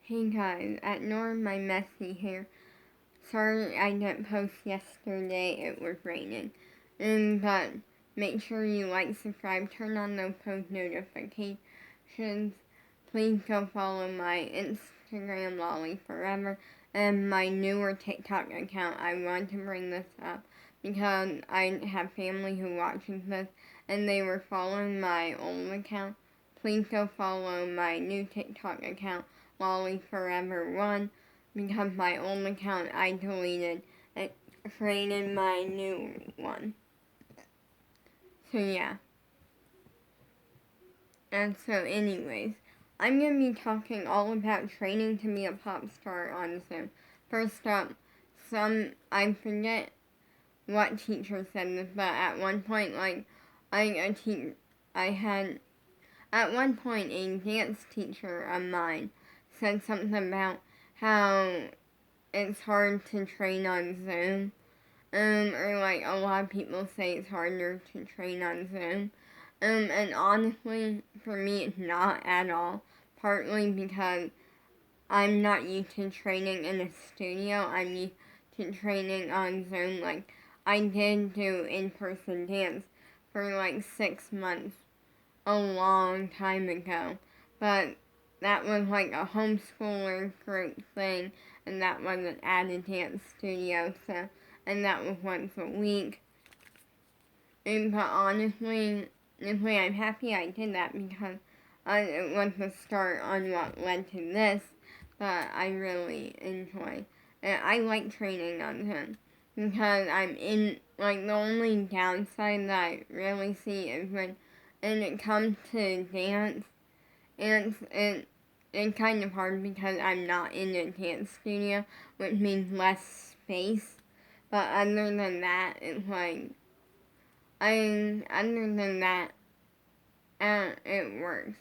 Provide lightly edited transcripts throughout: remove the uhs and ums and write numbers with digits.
Hey guys, at Norm, my messy hair. Sorry I didn't post yesterday, it was raining. But make sure you like, subscribe, turn on those post notifications. Please go follow my Instagram, Lolly Forever, and my newer TikTok account. I want to bring this up because I have family who watches this and they were following my old account. Please go follow my new TikTok account, Lolly Forever 1, because my old account I deleted and created my new one. So yeah. And so anyways, I'm going to be talking all about training to be a pop star on Zoom. First up, I forget what teacher said this, but at one point, at one point, a dance teacher of mine said something about how it's hard to train on Zoom. Or like a lot of people say it's harder to train on Zoom. And honestly, for me, it's not at all. Partly because I'm not used to training in a studio. I'm used to training on Zoom. Like, I did do in-person dance for like 6 months a long time ago. But that was like a homeschooler group thing, and that wasn't at a dance studio, so, and that was once a week. But honestly, I'm happy I did that because it was the start on what led to this, but I really enjoy it. I like training on him because the only downside that I really see is when it comes to dance, it's kind of hard because I'm not in a dance studio, which means less space. But other than that, it's like, other than that, it works.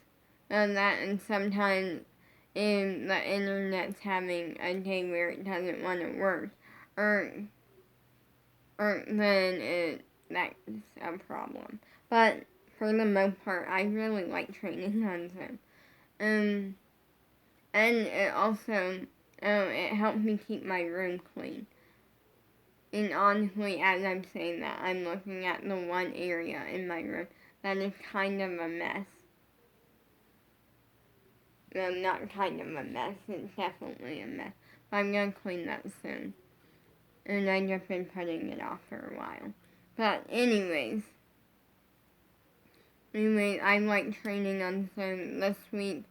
And sometimes if the internet's having a day where it doesn't want to work, or then that's a problem. But for the most part, I really like training on Zoom. And it also, it helps me keep my room clean. And honestly, as I'm saying that, I'm looking at the one area in my room that is kind of a mess. No, not kind of a mess, it's definitely a mess. But I'm gonna clean that soon. And I've just been putting it off for a while. But anyways, I like training on Zoom. This week,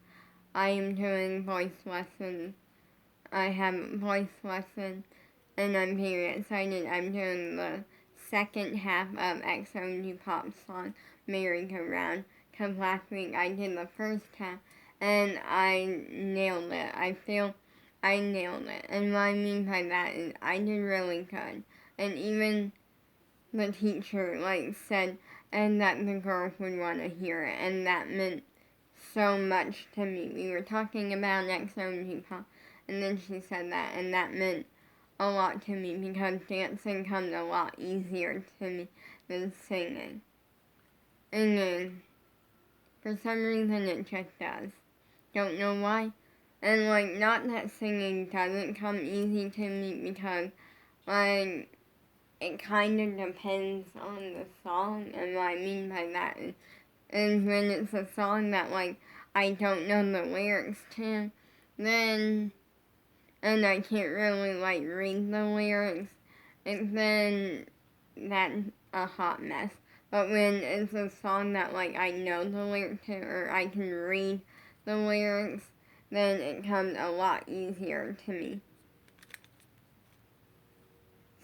I am doing voice lessons. I have a voice lesson, and I'm very excited. I'm doing the second half of XOG Pop's song, Merry Go Round, because last week I did the first half, and I nailed it. I feel I nailed it. And what I mean by that is I did really good. And even the teacher, said, and that the girls would want to hear it, and that meant so much to me. We were talking about XOG Pop, and then she said that, and that meant a lot to me because dancing comes a lot easier to me than singing. And then, for some reason, it just does. Don't know why. And, not that singing doesn't come easy to me because, it kind of depends on the song. And what I mean by that is when it's a song that, I don't know the lyrics to, then, and I can't really, read the lyrics, and then that's a hot mess. But when it's a song that, I know the lyrics to, or I can read the lyrics, then it comes a lot easier to me.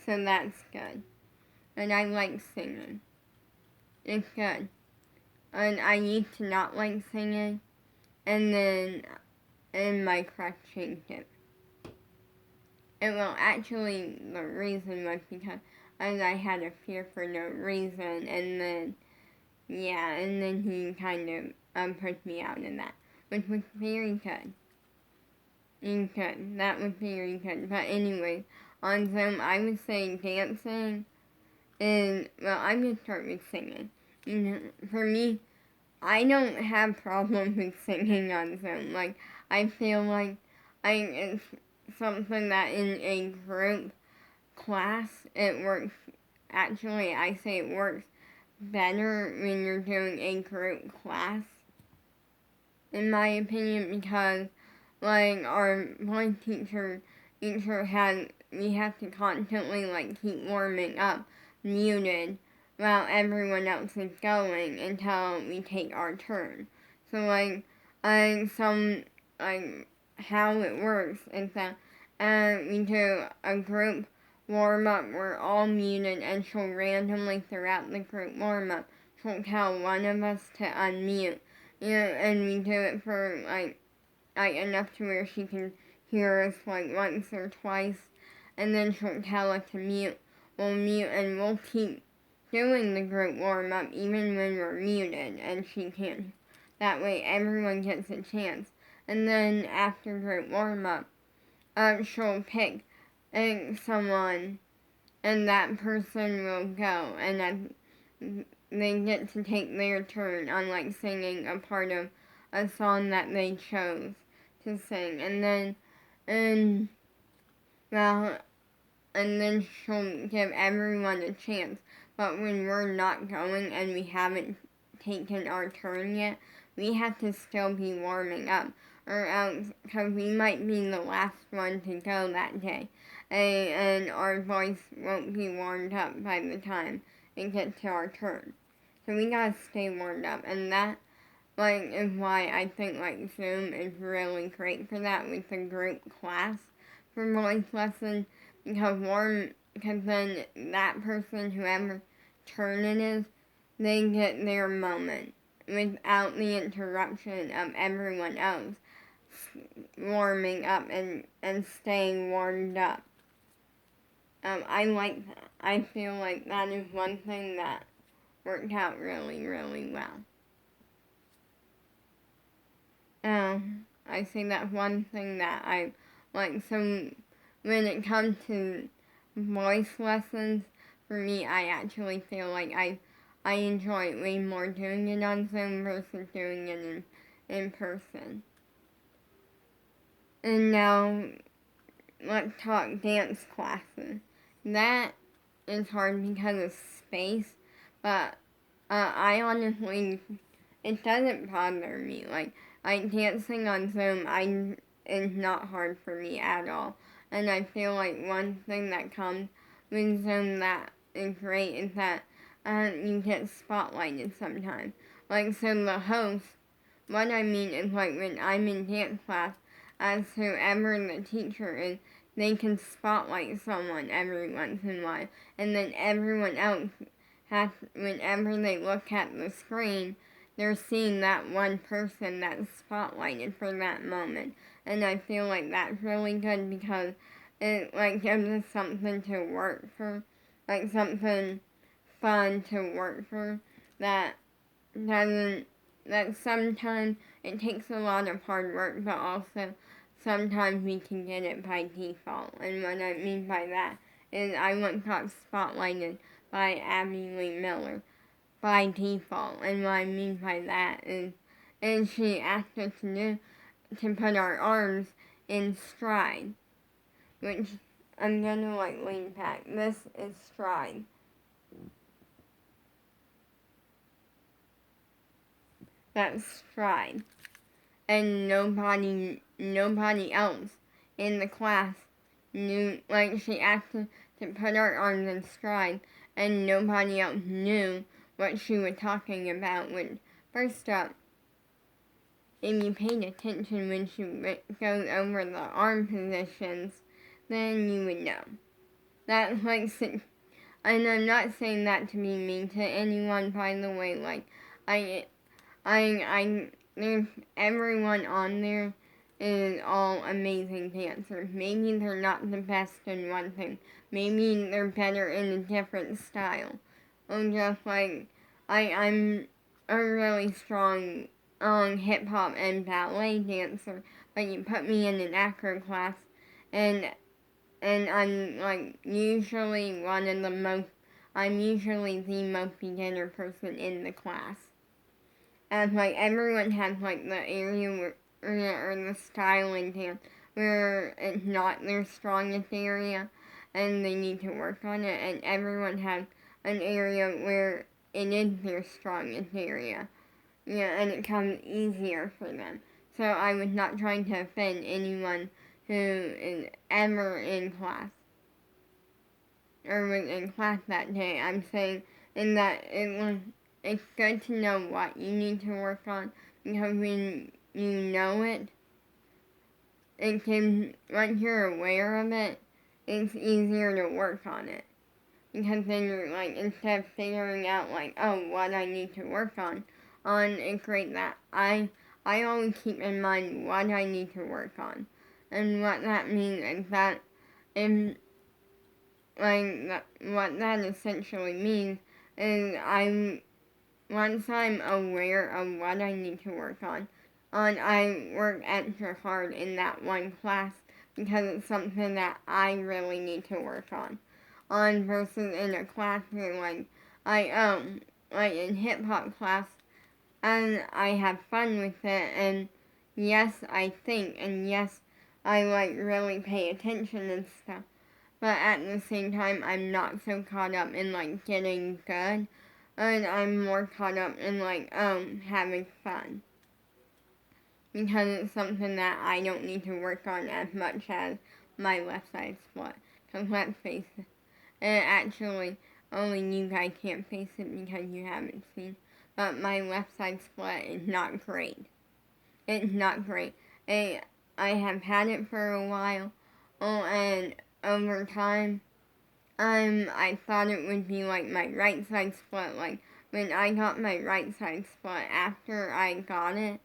So that's good. And I like singing. It's good. And I used to not like singing, and then my crush changed it. And well, actually, the reason was because I had a fear for no reason, and then, yeah, and then he kind of pushed me out of that, which was very good. That was very good. But anyway, on Zoom, I would say dancing is, well, I'm going to start with singing. For me, I don't have problems with singing on Zoom. I feel like it's something that in a group class, it works. Actually, I say it works better when you're doing a group class, in my opinion, because like our one teacher had, we have to constantly like keep warming up muted while everyone else is going until we take our turn. So like some like how it works is that we do a group warm up, we're all muted, and she'll randomly throughout the group warm up, she'll tell one of us to unmute. And we do it for like enough to where she can hear us like once or twice, and then she'll tell us to mute. We'll mute and we'll keep doing the group warm up even when we're muted and she can't. That way everyone gets a chance. And then after group warm up, she'll pick someone, and that person will go, and they get to take their turn on like singing a part of a song that they chose to sing, and then she'll give everyone a chance. But when we're not going and we haven't taken our turn yet, we have to still be warming up, or else, because we might be the last one to go that day, and our voice won't be warmed up by the time it gets to our turn. So we gotta stay warmed up, and that like is why I think like Zoom is really great for that with the group class for voice lessons, because then that person, whoever turn it is, they get their moment without the interruption of everyone else warming up and staying warmed up. I like that. I feel like that is one thing that worked out really, really well. I think that's one thing that I like. So when it comes to voice lessons, for me, I actually feel like I enjoy it way more doing it on Zoom versus doing it in person. And now, let's talk dance classes. That is hard because of space, but I honestly, it doesn't bother me. Like dancing on Zoom, is not hard for me at all. And I feel like one thing that comes with Zoom that is great is that you get spotlighted sometimes. Like, so the host, what I mean is like when I'm in dance class, as whoever the teacher is, they can spotlight someone every once in a while. And then everyone else has, whenever they look at the screen, they're seeing that one person that's spotlighted for that moment. And I feel like that's really good because it like gives us something to work for, like something fun to work for that doesn't, that sometimes it takes a lot of hard work, but also sometimes we can get it by default. And what I mean by that is I once got spotlighted by Abby Lee Miller by default. And what I mean by that is she asked us to put our arms in stride, which I'm gonna like lean back. This is stride. That's stride. And nobody else in the class knew, like she asked us to put our arms in stride, and nobody else knew what she was talking about. When first up, if you paid attention when she goes over the arm positions, then you would know. That's like, and I'm not saying that to be mean to anyone, by the way. Like, there's everyone on there is all amazing dancers. Maybe they're not the best in one thing. Maybe they're better in a different style. Or just like, I'm a really strong hip hop and ballet dancer, but you put me in an acro class, and I'm like usually I'm usually the most beginner person in the class. And like everyone has like the area or the style in dance where it's not their strongest area and they need to work on it, and everyone has an area where it is their strongest area. Yeah, and it comes easier for them. So I was not trying to offend anyone who is ever in class or was in class that day. I'm saying in that it's good to know what you need to work on, because when you know it, it can, once you're aware of it, it's easier to work on it. Because then you're like, instead of figuring out like, oh, what I need to work on it's great that I always keep in mind what I need to work on. And what that means is that what that essentially means is once I'm aware of what I need to work on, I work extra hard in that one class because it's something that I really need to work on versus in a class where like in hip hop class, and I have fun with it, and yes, I think, and yes, I like really pay attention and stuff, but at the same time, I'm not so caught up in like getting good, and I'm more caught up in like having fun, because it's something that I don't need to work on as much as my left side split. Because let's face it, and actually, only you guys can't face it because you haven't seen. But my left side split is not great. It's not great. I have had it for a while, and over time, I thought it would be like my right side split. Like when I got my right side split after I got it,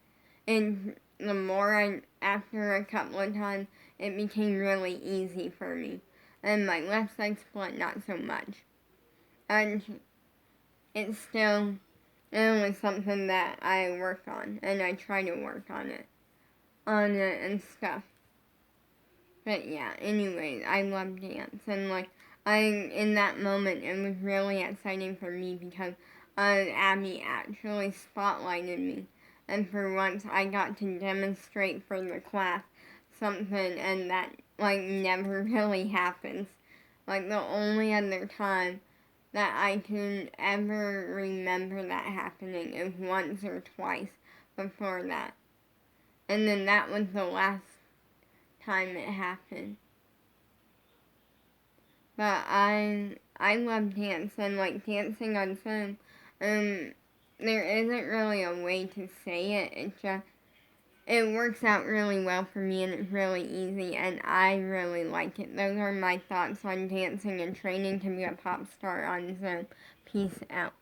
and the more after a couple of times, it became really easy for me. And my left side split, not so much. And it was something that I work on, and I try to work on it and stuff. But yeah, anyways, I love dance, and like, in that moment, it was really exciting for me because Abby actually spotlighted me, and for once I got to demonstrate for the class something, and that, like, never really happens. Like, the only other time that I can ever remember that happening is once or twice before that. And then that was the last time it happened. But I love dance, and like dancing on Zoom, there isn't really a way to say it. It works out really well for me, and it's really easy, and I really like it. Those are my thoughts on dancing and training to be a pop star on Zoom. Peace out.